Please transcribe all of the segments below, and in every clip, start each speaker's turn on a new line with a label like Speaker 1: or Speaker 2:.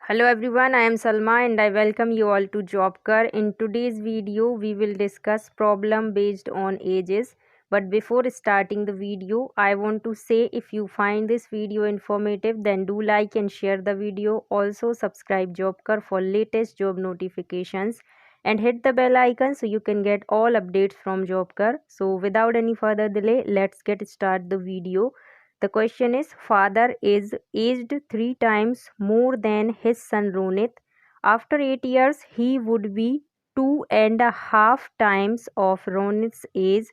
Speaker 1: Hello everyone, I am Salma and I welcome you all to JobCar. In today's video, we will discuss problem based on ages. But before starting the video, I want to say if you find this video informative, then do like and share the video. Also subscribe JobCar for latest job notifications and hit the bell icon so you can get all updates from JobCar. So without any further delay, let's get start the video. The question is, father is aged 3 times more than his son Ronit. After 8 years, he would be 2.5 times of Ronit's age.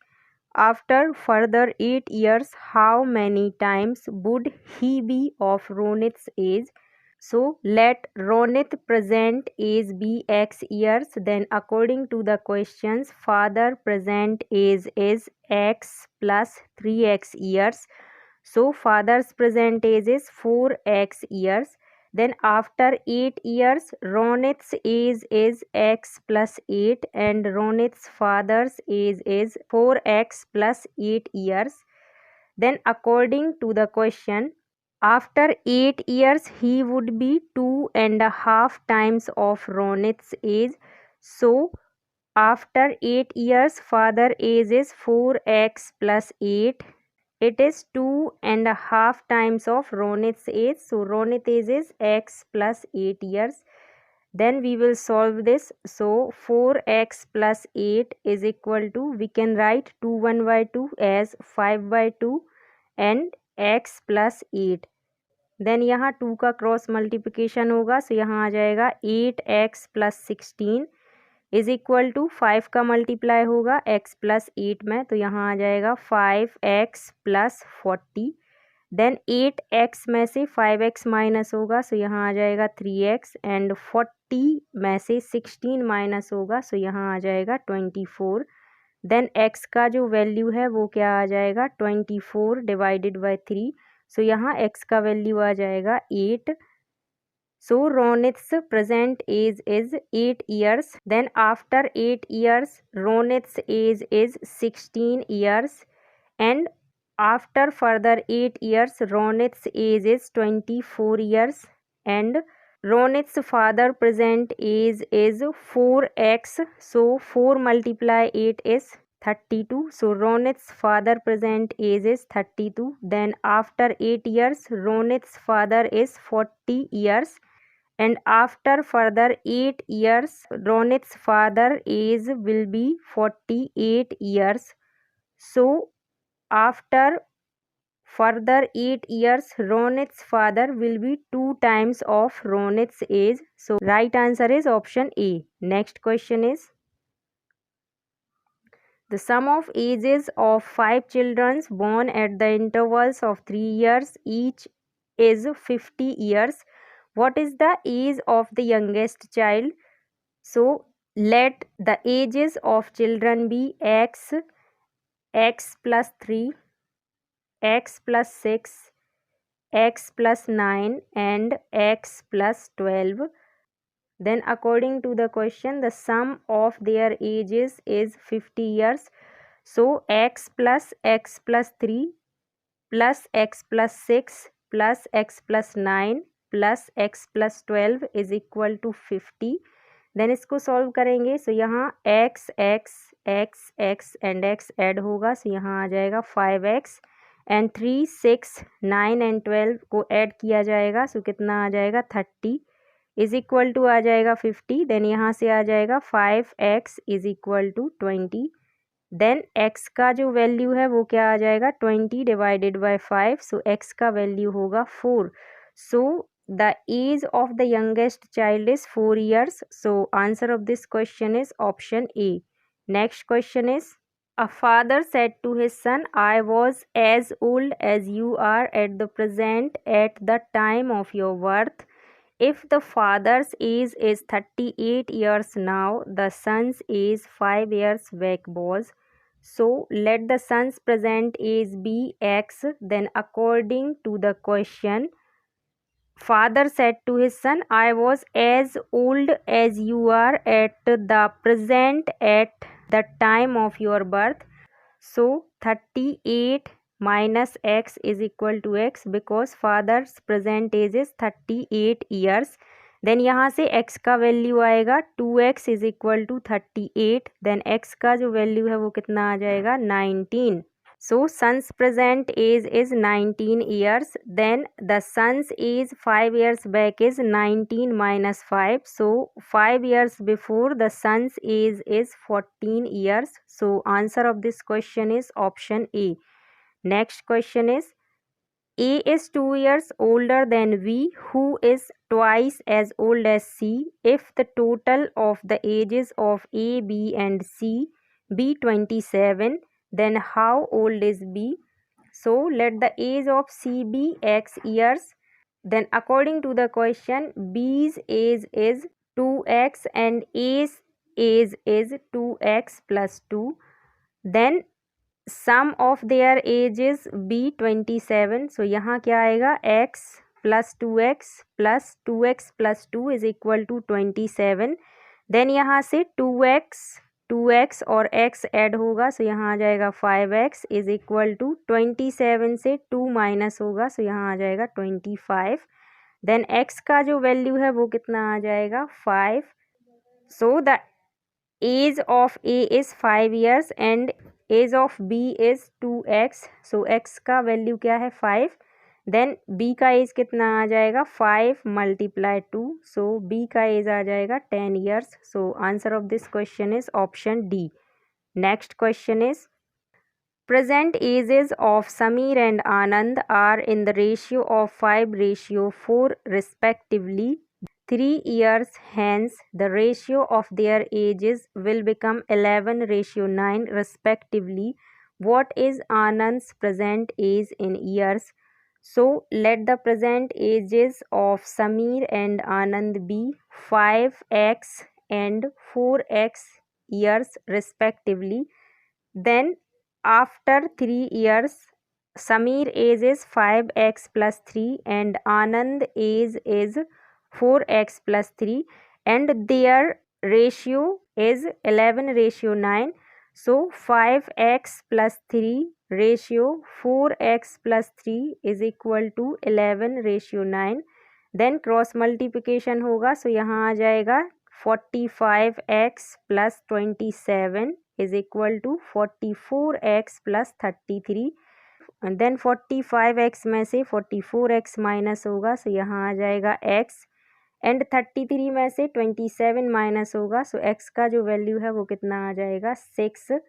Speaker 1: After further 8 years, how many times would he be of Ronit's age? So let Ronit present age be x years. Then according to the questions, father present age is x plus 3x years. So father's present age is 4x years. Then after 8 years, Ronit's age is x plus 8 and Ronit's father's age is 4x plus 8 years. Then according to the question, after 8 years he would be 2.5 times of Ronit's age. So after 8 years father age is 4x plus 8. It is 2.5 times of Ronit's age. So Ronit age is x plus 8 years. Then we will solve this. So 4x plus 8 is equal to, we can write 2 1 by 2 as 5 by 2 and x plus 8. Then यहाँ 2 का cross multiplication होगा. So यहाँ आ जाएगा 8x plus 16 is equal to 5 का multiply होगा x plus 8 में. तो यहाँ आ जाएगा 5x प्लस 40. देन 8x में से 5x माइनस होगा. सो यहाँ आ जाएगा 3x एंड 40 में से 16 माइनस होगा. सो यहाँ आ जाएगा 24. देन x का जो वैल्यू है वो क्या आ जाएगा 24 डिवाइडेड बाई 3. सो यहाँ x का वैल्यू आ जाएगा 8. So Ronit's present age is 8 years. Then after 8 years, Ronit's age is 16 years. And after further 8 years, Ronit's age is 24 years. And Ronit's father present age is 4x. So 4 multiply 8 is 32. So Ronit's father present age is 32. Then after 8 years, Ronit's father is 40 years. And after further 8 years, Ronit's father age will be 48 years. So after further 8 years, Ronit's father will be 2 times of Ronit's age. So right answer is option A. Next question is, the sum of ages of 5 children born at the intervals of 3 years each is 50 years. What is the age of the youngest child? So let the ages of children be x, x plus 3, x plus 6, x plus 9 and x plus 12. Then according to the question, the sum of their ages is 50 years. So x plus 3 plus x plus 6 plus x plus 9 plus x plus 12 is equal to 50. Then इसको solve करेंगे. So यहाँ x x x x and x add होगा. So यहाँ आ जाएगा 5x and 3 6 9 and 12 को add किया जाएगा. सो कितना आ जाएगा 30 इज इक्वल टू आ जाएगा 50. देन यहाँ से आ जाएगा 5x is equal to 20. Then x का जो वैल्यू है वो क्या आ जाएगा 20 डिवाइडेड बाई 5. सो x का वैल्यू होगा 4. सो the age of the youngest child is 4 years. So answer of this question is option A. Next question is, a father said to his son, I was as old as you are at the present at the time of your birth. If the father's age is 38 years now, the son's age 5 years back was. So let the son's present age be x. Then according to the question, father said to his son, I was as old as you are at the present at the time of your birth. So 38 minus x is equal to x because father's present age is 38 years. Then यहाँ से x का value आएगा 2x is equal to 38, then x का जो value है वो कितना आ जाएगा 19. So son's present age is 19 years. Then the son's age 5 years back is 19 minus 5. So 5 years before the son's age is 14 years. So answer of this question is option A. Next question is A is 2 years older than V, who is twice as old as C. If the total of the ages of A, B and C be 27, then how old is B? So let the age of C be x years. Then according to the question, B's age is 2x and A's age is 2x plus 2. Then sum of their ages be 27. So यहाँ क्या आएगा x plus 2x plus 2 is equal to 27. Then यहाँ से 2x और x add होगा, so यहाँ आ जाएगा 5x इज इक्वल टू 27 से 2 माइनस होगा, सो यहाँ आ जाएगा 25. देन x का जो वैल्यू है वो कितना आ जाएगा 5. So the age of A is 5 years and age of B is 2x. So x का वैल्यू क्या है 5. देन B का एज कितना आ जाएगा 5 मल्टीप्लाई 2. सो B का एज आ जाएगा 10 years. So answer of this question is option D. Next question is present ages of Sameer and Anand are in the ratio of 5:4 respectively. 3 years hence the ratio of their ages will become 11:9 respectively. What is Anand's present age in years? So let the present ages of Sameer and Anand be 5x and 4x years respectively. Then after 3 years, Sameer age is 5x plus 3 and Anand age is 4x plus 3 and their ratio is 11:9. So 5x plus 3 ratio 4x plus 3 is equal to 11:9. Then cross multiplication होगा, so यहाँ आ जाएगा 45x plus 27 is equal to 44x plus 33. Then 45x में से 44x minus होगा, so यहाँ आ जाएगा x एंड 33 में से 27 माइनस होगा, सो x का जो वैल्यू है वो कितना आ जाएगा 6.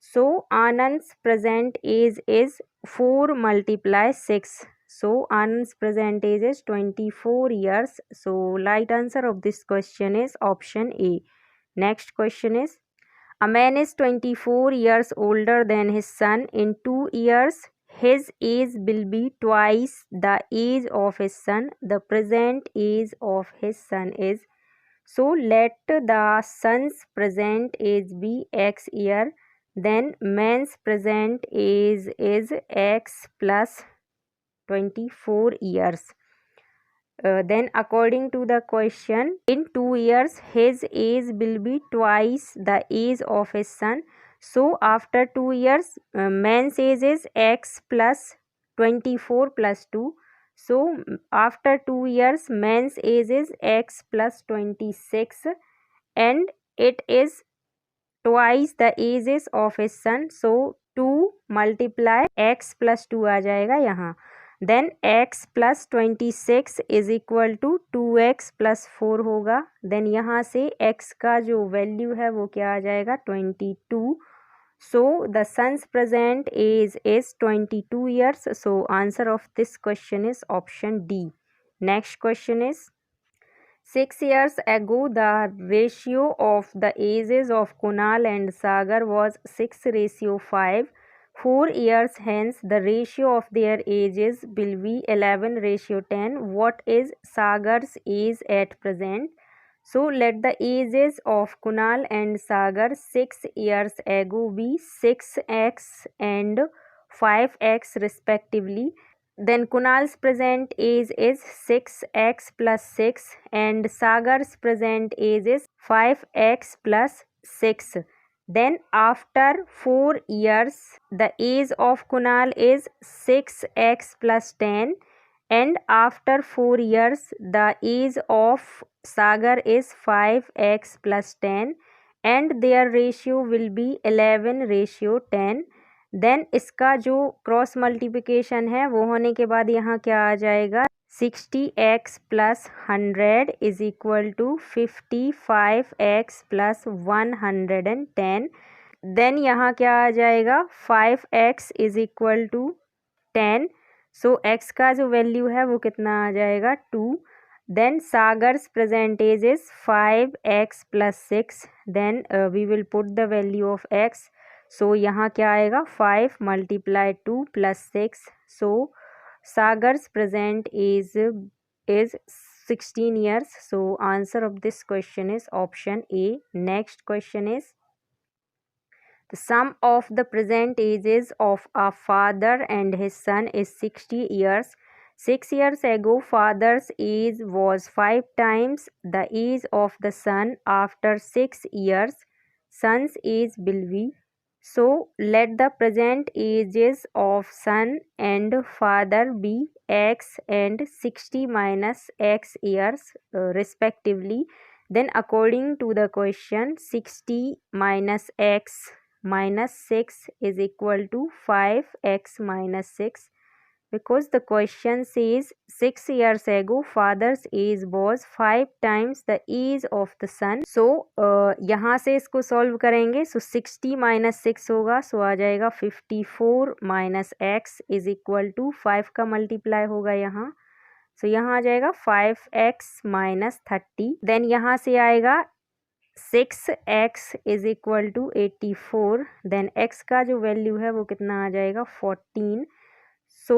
Speaker 1: सो आनंद्स present age is 4 multiply 6. So Anand's present age is 24 years. So right answer of this question is option A. Next question is a man is 24 years older than his son. In 2 years his age will be twice the age of his son. The present age of his son is. So let the son's present age be x year. Then man's present age is x plus 24 years. Then according to the question, in 2 years his age will be twice the age of his son. So after 2 years man's age is x plus 24 plus 2. So after 2 years man's age is x plus 26 and it is twice the ages of his son. So 2 multiply x plus 2 आ जाएगा यहाँ. Then x plus 26 is equal to 2x plus 4 होगा. Then यहाँ से x का जो value है वो क्या आ जाएगा 22. So the son's present age is 22 years. So answer of this question is option D. Next question is 6 years ago the ratio of the ages of Kunal and Sagar was 6:5. 4 years hence the ratio of their ages will be 11:10. What is Sagar's age at present? So let the ages of Kunal and Sagar 6 years ago be 6x and 5x respectively. Then Kunal's present age is 6x plus 6 and Sagar's present age is 5x plus 6. Then after 4 years the age of Kunal is 6x plus 10 and after 4 years the age of Sagar is 5x plus 10 and their ratio will be 11:10. Then इसका जो cross multiplication है वो होने के बाद यहाँ क्या आ जाएगा 60x plus 100 is equal to 55x plus 110. Then यहाँ क्या आ जाएगा 5x is equal to 10. So x का जो वैल्यू है वो कितना आ जाएगा 2. Then Sagar's percentage is 5x plus 6. Then we will put the value of x. So यहाँ क्या आएगा 5 multiplied 2 plus 6. So Sagar's present is 16 years. So answer of this question is option A. Next question is the sum of the present ages of a father and his son is 60 years. 6 years ago father's age was 5 times the age of the son. After 6 years son's age will be. So let the present ages of son and father be x and 60 minus x years respectively. Then according to the question 60 minus x minus 6 is equal to 5x minus 6 because the question says 6 years ago father's age was 5 times the age of the son. So यहाँ से इसको solve करेंगे. सो 60 minus 6 होगा. सो आ जाएगा 54 minus x is equal to 5 का multiply होगा यहाँ. सो यहाँ आ जाएगा 5x माइनस 30. देन यहाँ से आएगा 6x is equal to 84. Then x का जो वैल्यू है वो कितना आ जाएगा 14. So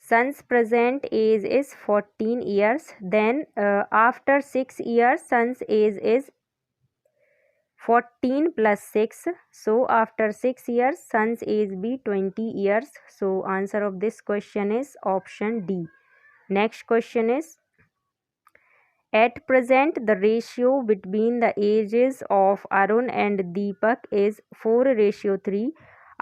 Speaker 1: son's present age is 14 years. Then after 6 years son's age is 14 plus 6. So after 6 years son's age be 20 years. So answer of this question is option D. Next question is at present the ratio between the ages of Arun and Deepak is 4:3.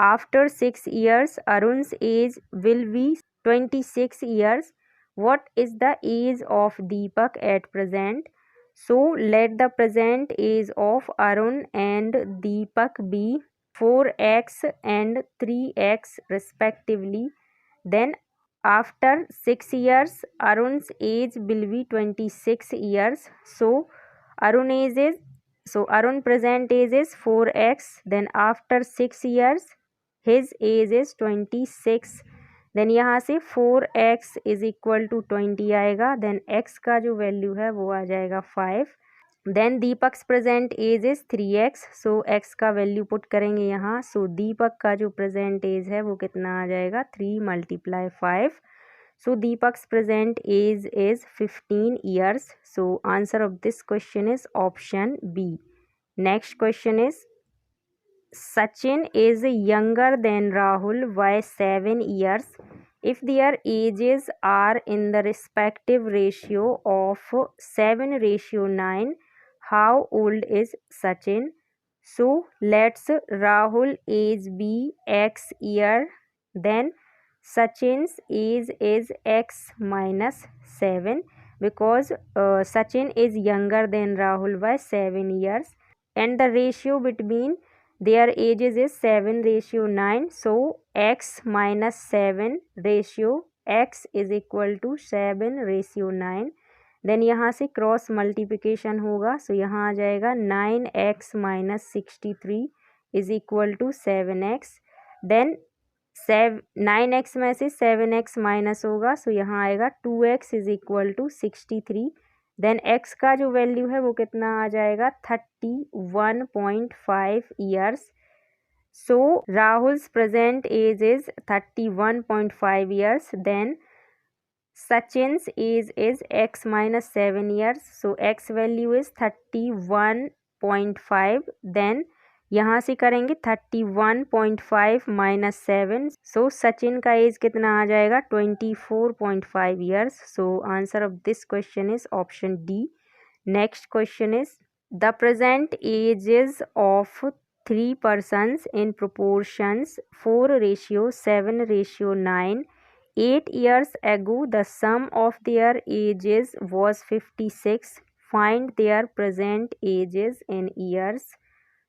Speaker 1: After 6 years Arun's age will be 26 years. What is the age of Deepak at present? So let the present age of Arun and Deepak be 4x and 3x respectively. Then after 6 years Arun's age will be 26 years. So Arun present age is 4x. Then after 6 years his age is 26. Then यहाँ से 4x is equal to 20 आएगा. Then x का जो value है वो आ जाएगा 5. Then Deepak's present age is 3x. So x का वैल्यू पुट करेंगे यहाँ. सो दीपक का जो प्रेजेंट एज है वो कितना आ जाएगा 3 multiply 5. So Deepak's present age is 15 years. So answer of this question is option B. Next question is Sachin is younger than Rahul by 7 years. If their ages are in the respective ratio of 7:9, how old is Sachin? So let's Rahul age be x year. Then Sachin's age is x minus 7 because Sachin is younger than Rahul by 7 years and the ratio between their ages is 7:9. So x minus 7 ratio x is equal to 7:9. Then यहाँ से cross multiplication होगा. So यहाँ आ जाएगा 9x minus 63 is equal to 7x. Then 9x में से 7x minus होगा. So यहाँ आएगा 2x is equal to 63. Then x का जो वैल्यू है वो कितना आ जाएगा 31.5 years. So Rahul's present age is 31.5 years. Then Sachin's age is x minus 7 years. So x value is 31.5. Then यहाँ से करेंगे 31.5 माइनस 7. सो सचिन का एज कितना आ जाएगा 24.5 years. So answer of this question is option D. Next question is the present ages of 3 persons in proportions 4:7:9. 8 years ago the sum of their ages was 56. find their present ages in years.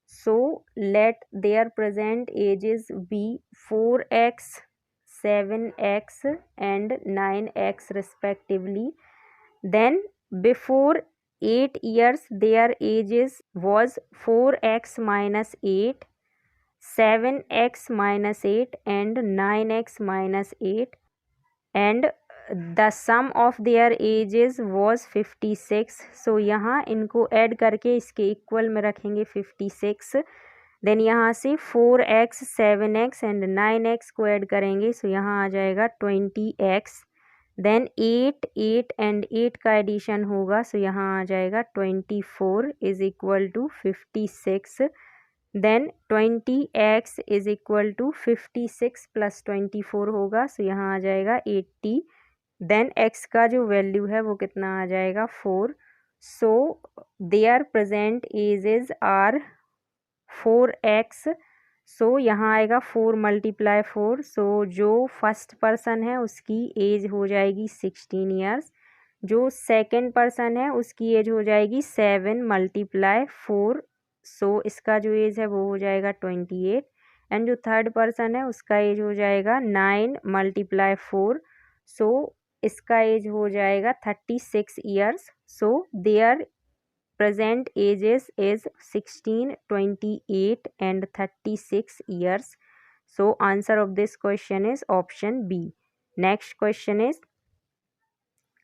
Speaker 1: So let their present ages be 4x, 7x and 9x respectively. Then before 8 years their ages was 4x minus 8, 7x minus 8 and 9x minus 8, and the sum of their ages was 56. So यहाँ इनको add करके इसके equal में रखेंगे 56. Then यहाँ से 4x, 7x and 9x को add करेंगे. सो यहाँ आ जाएगा 20x. देन 8, 8 एंड 8 का एडिशन होगा. सो यहाँ आ जाएगा 24 is equal to 56. Then 20x is equal to 56 plus 24 होगा. सो यहाँ आ जाएगा 80. देन x का जो वैल्यू है वो कितना आ जाएगा 4. So their present ages are 4x. So यहाँ आएगा 4 मल्टीप्लाई 4. सो जो फर्स्ट पर्सन है उसकी एज हो जाएगी 16 ईयर्स. जो सेकंड पर्सन है उसकी एज हो जाएगी 7 मल्टीप्लाई 4. सो इसका जो एज है वो हो जाएगा 28. एंड जो थर्ड पर्सन है उसका एज हो जाएगा 9 मल्टीप्लाई 4. सो इसका एज हो जाएगा 36 years. So their present ages is 16, 28 and 36 years. So answer of this question is option B. Next question is,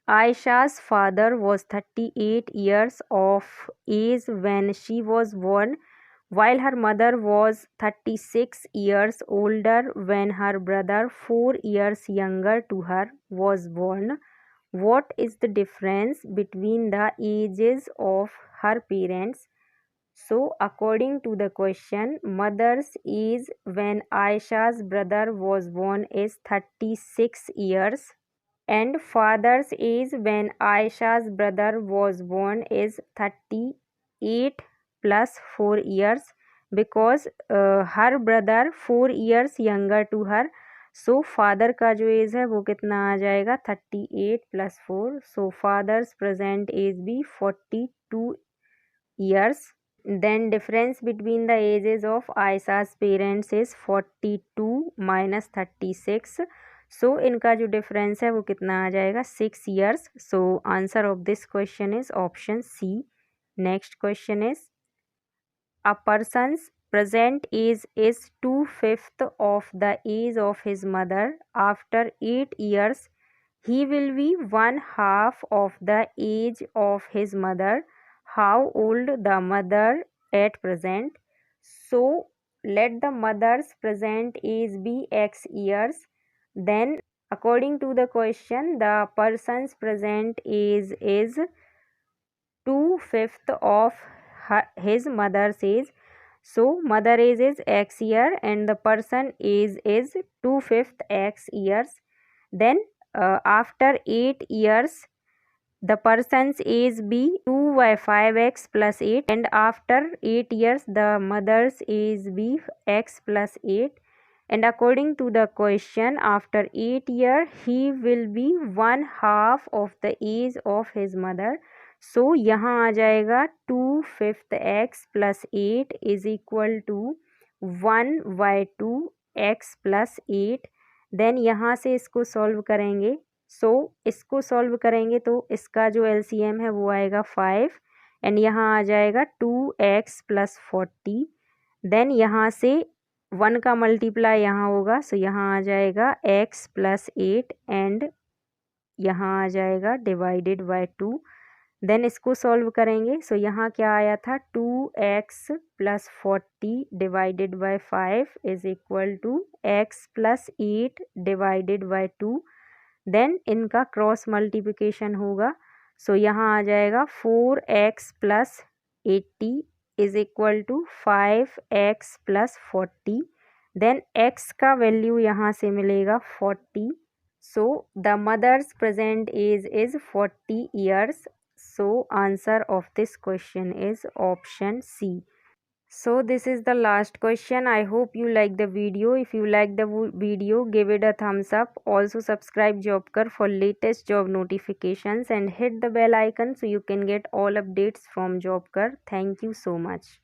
Speaker 1: Aisha's father was 38 years of age when she was born, while her mother was 36 years older when her brother 4 years younger to her was born. What is the difference between the ages of her parents? So according to the question, mother's age when Aisha's brother was born is 36 years and father's age when Aisha's brother was born is 38 plus 4 years, because her brother 4 years younger to her. So father का जो age है वो कितना आ जाएगा 38 plus 4. So father's present age भी 42 years. Then difference between the ages of आयसास parents is 42 minus 36. So इनका जो डिफरेंस है वो कितना आ जाएगा 6 years. So answer of this question is option C. Next question is, a person's present age is 2/5 of the age of his mother. After 8 years, he will be 1/2 of the age of his mother. How old the mother at present? So let the mother's present age be x years. Then according to the question, the person's present age is 2/5 of his mother's age. So mother age is x year and the person age is 2/5 x years. Then after 8 years the person's age be 2 by 5x plus 8, and after 8 years the mother's age be x plus 8. And according to the question, after 8 years he will be 1/2 of the age of his mother. So यहाँ आ जाएगा 2/5 x plus 8 is equal to 1/2 x plus 8. Then यहाँ से इसको solve करेंगे. सो इसको solve करेंगे तो इसका जो एलसीएम है वो आएगा 5 एंड यहाँ आ जाएगा 2x प्लस 40. देन यहाँ से 1 का मल्टीप्लाई यहाँ होगा. सो यहाँ आ जाएगा x प्लस 8 एंड यहाँ आ जाएगा डिवाइडेड बाय 2. देन इसको सॉल्व करेंगे. सो यहाँ क्या आया था 2x plus 40 divided by 5 is equal to x plus 8 divided by 2. Then इनका क्रॉस मल्टीप्लिकेशन होगा. सो यहाँ आ जाएगा 4x plus 80 is equal to 5x plus 40. Then x का वैल्यू यहाँ से मिलेगा 40. So the mother's present age is 40 years. So answer of this question is option C. So this is the last question. I hope you like the video. If you like the video, give it a thumbs up. Also subscribe Jobkar for latest job notifications and hit the bell icon so you can get all updates from Jobkar. Thank you so much.